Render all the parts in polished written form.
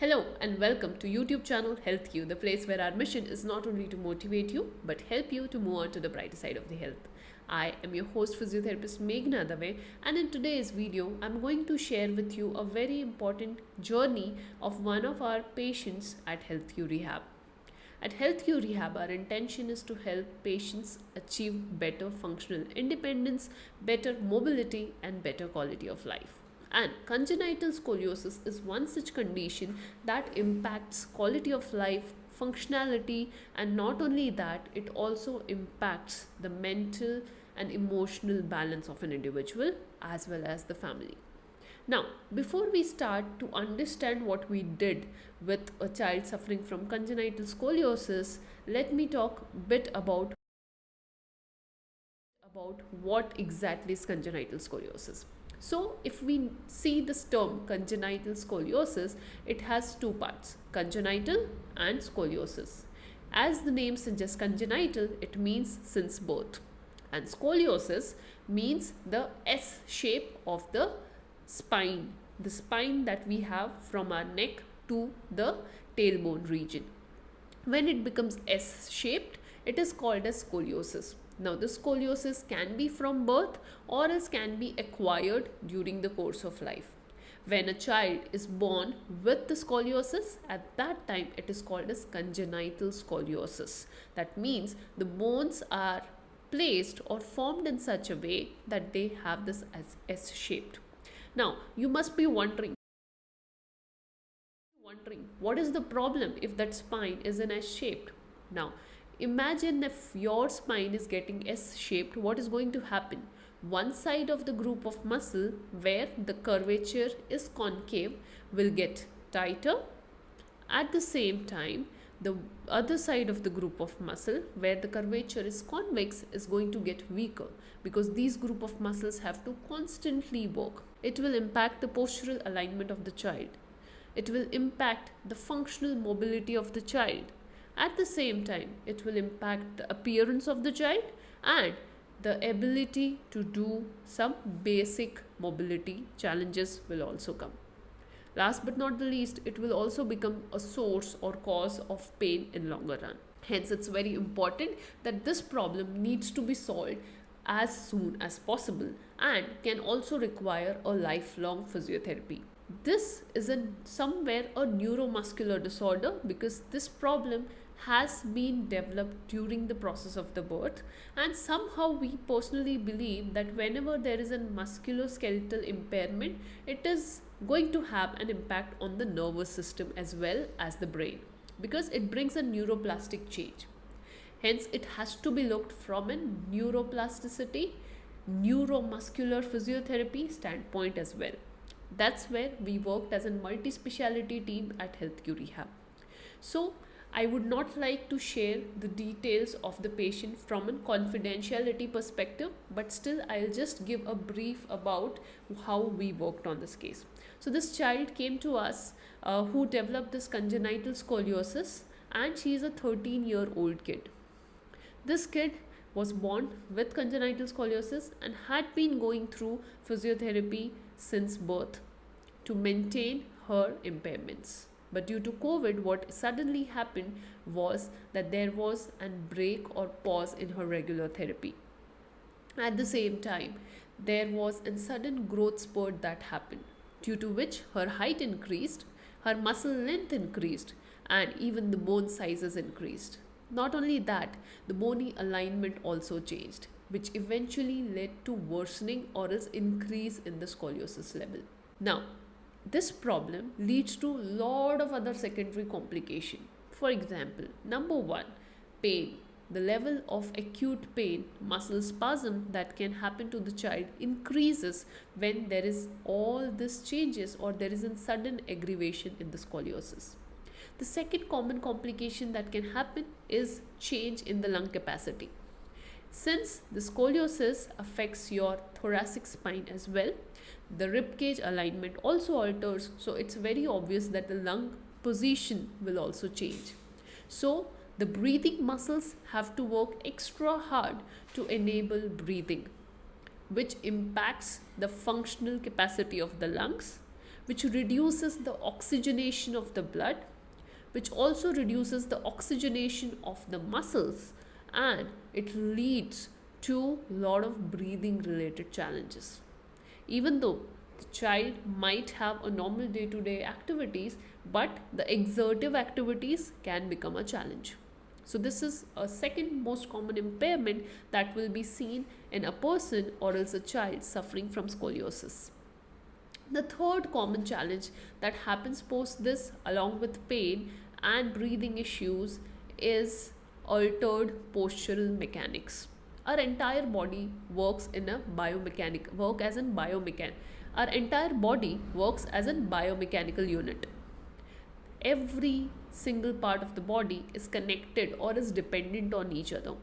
Hello and welcome to YouTube channel Health You, the place where our mission is not only to motivate you but help you to move on to the brighter side of the health. I am your host physiotherapist Meghna Dave, and in today's video I'm going to share with you a very important journey of one of our patients at Health You Rehab. At Health You Rehab, our intention is to help patients achieve better functional independence, better mobility and better quality of life. And congenital scoliosis is one such condition that impacts quality of life, functionality, and not only that, it also impacts the mental and emotional balance of an individual as well as the family. Now, before we start to understand what we did with a child suffering from congenital scoliosis, let me talk a bit about what exactly is congenital scoliosis. So, if we see this term congenital scoliosis, it has two parts, congenital and scoliosis. As the name suggests, congenital, it means since birth, and scoliosis means the S shape of the spine that we have from our neck to the tailbone region. When it becomes S shaped, it is called as scoliosis. Now, the scoliosis can be from birth or else can be acquired during the course of life. When a child is born with the scoliosis, at that time it is called as congenital scoliosis. That means the bones are placed or formed in such a way that they have this as S shaped. Now, you must be wondering what is the problem if that spine is an S shaped. Now, imagine if your spine is getting S shaped, what is going to happen? One side of the group of muscle where the curvature is concave will get tighter. At the same time, the other side of the group of muscle where the curvature is convex is going to get weaker, because these group of muscles have to constantly work. It will impact the postural alignment of the child. It will impact the functional mobility of the child. At the same time, it will impact the appearance of the child and the ability to do some basic mobility challenges will also come. Last but not the least, it will also become a source or cause of pain in longer run. Hence, it's very important that this problem needs to be solved as soon as possible and can also require a lifelong physiotherapy. This is somewhere a neuromuscular disorder, because this problem has been developed during the process of the birth, and somehow we personally believe that whenever there is a musculoskeletal impairment, it is going to have an impact on the nervous system as well as the brain, because it brings a neuroplastic change. Hence, it has to be looked from a neuroplasticity, neuromuscular physiotherapy standpoint as well. That's where we worked as a multi-speciality team at Health You Rehab. So, I would not like to share the details of the patient from a confidentiality perspective, but still I'll just give a brief about how we worked on this case. So this child came to us who developed this congenital scoliosis, and she is a 13-year-old kid. This kid was born with congenital scoliosis and had been going through physiotherapy since birth to maintain her impairments. But due to COVID, what suddenly happened was that there was a break or pause in her regular therapy. At the same time, there was a sudden growth spurt that happened, due to which her height increased, her muscle length increased, and even the bone sizes increased. Not only that, the bony alignment also changed, which eventually led to worsening or else increase in the scoliosis level. Now, this problem leads to a lot of other secondary complications. For example, number one, pain. The level of acute pain, muscle spasm that can happen to the child increases when there is all these changes or there is a sudden aggravation in the scoliosis. The second common complication that can happen is change in the lung capacity. Since the scoliosis affects your thoracic spine as well, the ribcage alignment also alters, so it's very obvious that the lung position will also change. So the breathing muscles have to work extra hard to enable breathing, which impacts the functional capacity of the lungs, which reduces the oxygenation of the blood, which also reduces the oxygenation of the muscles, and it leads to a lot of breathing related challenges. Even though the child might have a normal day-to-day activities, but the exertive activities can become a challenge. So this is a second most common impairment that will be seen in a person or else a child suffering from scoliosis. The third common challenge that happens post this, along with pain and breathing issues, is altered postural mechanics. Our entire body works in a biomechanic work as in biomechan. Our entire body works as a biomechanical unit. Every single part of the body is connected or is dependent on each other.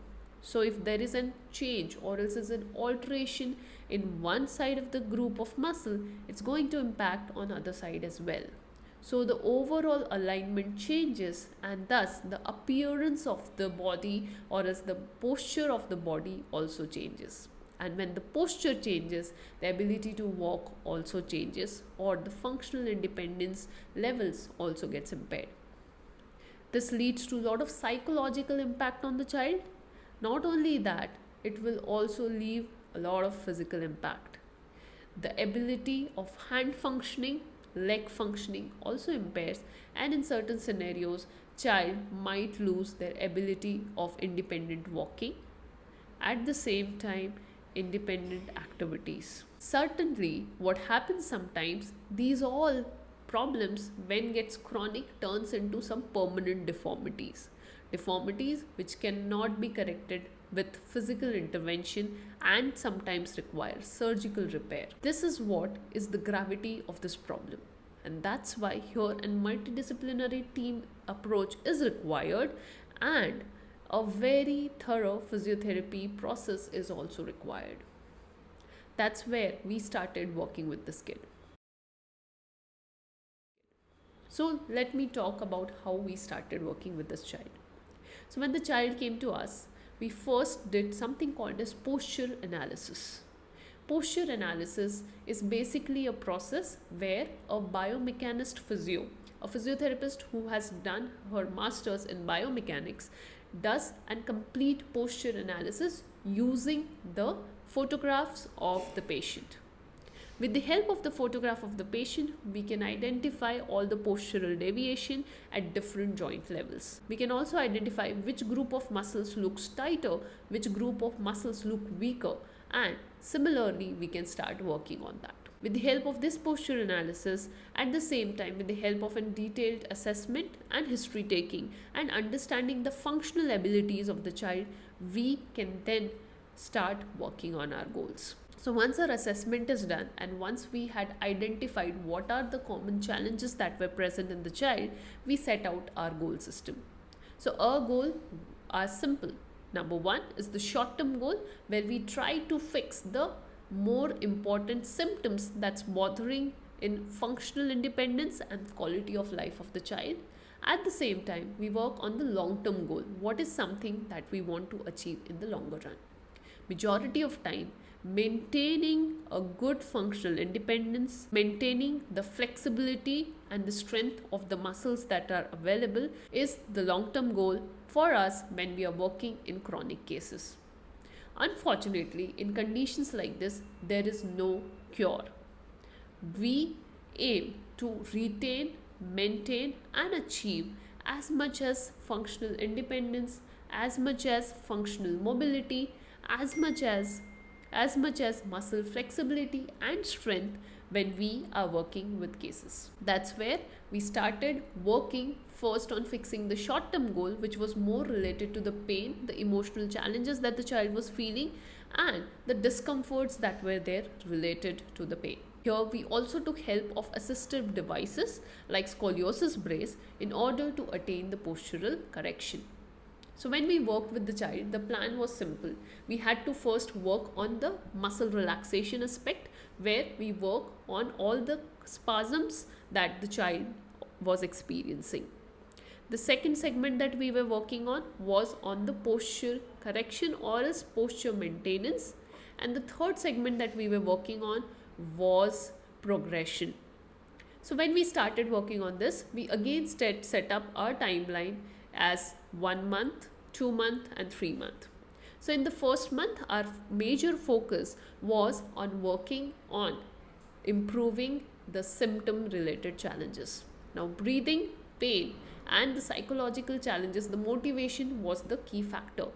So if there is a change or else is an alteration in one side of the group of muscle, it's going to impact on other side as well. So the overall alignment changes, and thus the appearance of the body or else the posture of the body also changes. And when the posture changes, the ability to walk also changes, or the functional independence levels also gets impaired. This leads to a lot of psychological impact on the child. Not only that, it will also leave a lot of physical impact. The ability of hand functioning, leg functioning also impairs, and in certain scenarios, child might lose their ability of independent walking. At the same time, independent activities. Certainly, what happens sometimes, these all problems when gets chronic turns into some permanent deformities. Deformities which cannot be corrected with physical intervention and sometimes require surgical repair. This is what is the gravity of this problem. And that's why here a multidisciplinary team approach is required, and a very thorough physiotherapy process is also required. That's where we started working with this kid. So let me talk about how we started working with this child. So when the child came to us, we first did something called as posture analysis. Posture analysis is basically a process where a biomechanist a physiotherapist who has done her master's in biomechanics, does a complete posture analysis using the photographs of the patient. With the help of the photograph of the patient, we can identify all the postural deviation at different joint levels. We can also identify which group of muscles looks tighter, which group of muscles look weaker, and similarly we can start working on that. With the help of this posture analysis, at the same time with the help of a detailed assessment and history taking and understanding the functional abilities of the child, we can then start working on our goals. So once our assessment is done and once we had identified what are the common challenges that were present in the child, we set out our goal system. So our goal are simple. Number one is the short-term goal, where we try to fix the more important symptoms that's bothering in functional independence and quality of life of the child. At the same time, we work on the long-term goal. What is something that we want to achieve in the longer run? Majority of time, maintaining a good functional independence, maintaining the flexibility and the strength of the muscles that are available is the long-term goal for us when we are working in chronic cases. Unfortunately, in conditions like this, there is no cure. We aim to retain, maintain and achieve as much as functional independence, as much as functional mobility, as much as muscle flexibility and strength when we are working with cases. That's where we started working first on fixing the short-term goal, which was more related to the pain, the emotional challenges that the child was feeling and the discomforts that were there related to the pain. Here we also took help of assistive devices like scoliosis brace in order to attain the postural correction. So when we worked with the child, the plan was simple. We had to first work on the muscle relaxation aspect, where we work on all the spasms that the child was experiencing. The second segment that we were working on was on the posture correction or as posture maintenance. And the third segment that we were working on was progression. So when we started working on this, we again set up our timeline as 1 month, 2 month and 3 month. So in the first month, our major focus was on working on improving the symptom related challenges. Now breathing, pain and the psychological challenges, the motivation was the key factor.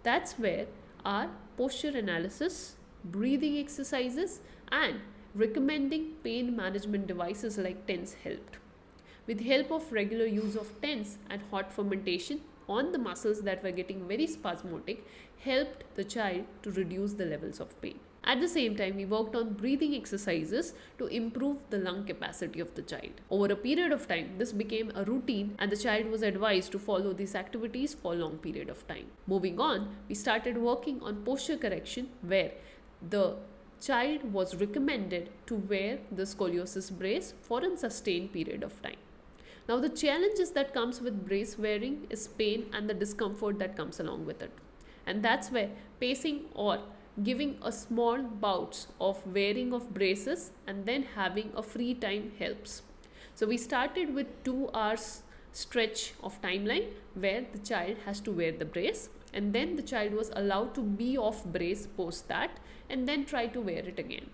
That's where our posture analysis, breathing exercises and recommending pain management devices like TENS helped. With the help of regular use of TENS and hot fermentation on the muscles that were getting very spasmodic, helped the child to reduce the levels of pain. At the same time, we worked on breathing exercises to improve the lung capacity of the child. Over a period of time, this became a routine and the child was advised to follow these activities for a long period of time. Moving on, we started working on posture correction where the child was recommended to wear the scoliosis brace for a sustained period of time. Now the challenges that comes with brace wearing is pain and the discomfort that comes along with it. And that's where pacing or giving a small bouts of wearing of braces and then having a free time helps. So we started with 2 hours stretch of timeline where the child has to wear the brace and then the child was allowed to be off brace post that and then try to wear it again.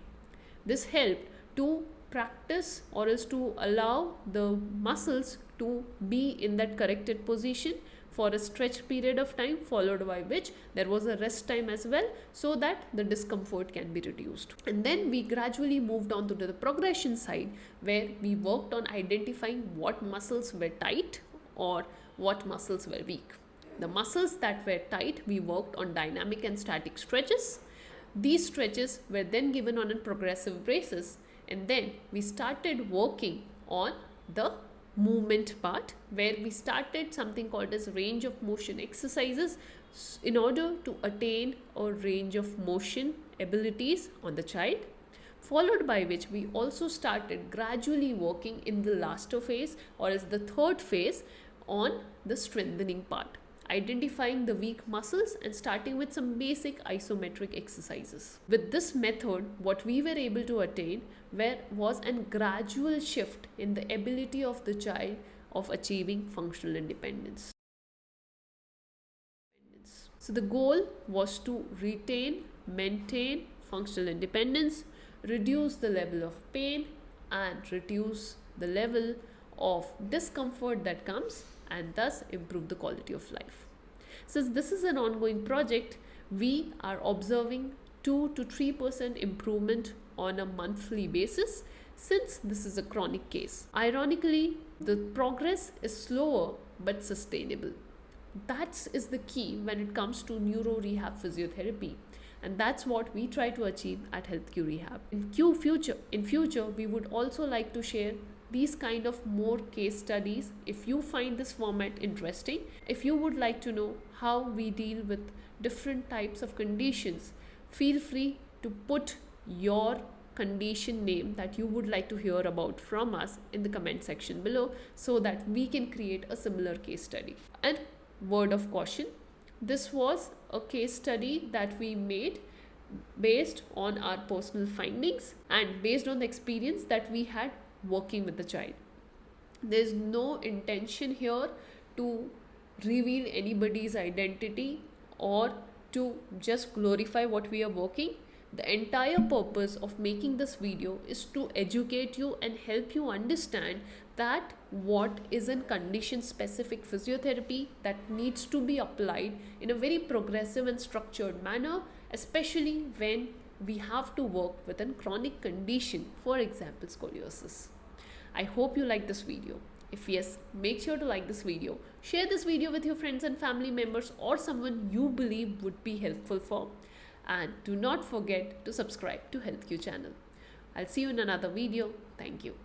This helped to practice or else to allow the muscles to be in that corrected position for a stretched period of time, followed by which there was a rest time as well so that the discomfort can be reduced. And then we gradually moved on to the progression side where we worked on identifying what muscles were tight or what muscles were weak. The muscles that were tight, we worked on dynamic and static stretches. These stretches were then given on a progressive basis and then we started working on the movement part where we started something called as range of motion exercises in order to attain a range of motion abilities on the child, followed by which we also started gradually working in the last phase or as the third phase on the strengthening part, identifying the weak muscles and starting with some basic isometric exercises. With this method, what we were able to attain was a gradual shift in the ability of the child of achieving functional independence. So the goal was to retain, maintain functional independence, reduce the level of pain and reduce the level of discomfort that comes and thus improve the quality of life. Since this is an ongoing project, we are observing 2 to 3% improvement on a monthly basis since this is a chronic case. Ironically, the progress is slower but sustainable. That is the key when it comes to neuro rehab physiotherapy, and that's what we try to achieve at HealthQ Rehab. In future, we would also like to share these kind of more case studies. If you find this format interesting, if you would like to know how we deal with different types of conditions, feel free to put your condition name that you would like to hear about from us in the comment section below so that we can create a similar case study. And word of caution, this was a case study that we made based on our personal findings and based on the experience that we had working with the child. There's no intention here to reveal anybody's identity or to just glorify what we are working. The entire purpose of making this video is to educate you and help you understand that what is a condition specific physiotherapy that needs to be applied in a very progressive and structured manner, especially when we have to work with a chronic condition, for example scoliosis. I hope you like this video. If yes, make sure to like this video, share this video with your friends and family members or someone you believe would be helpful for, and do not forget to subscribe to HealthQ channel. I'll see you in another video. Thank you.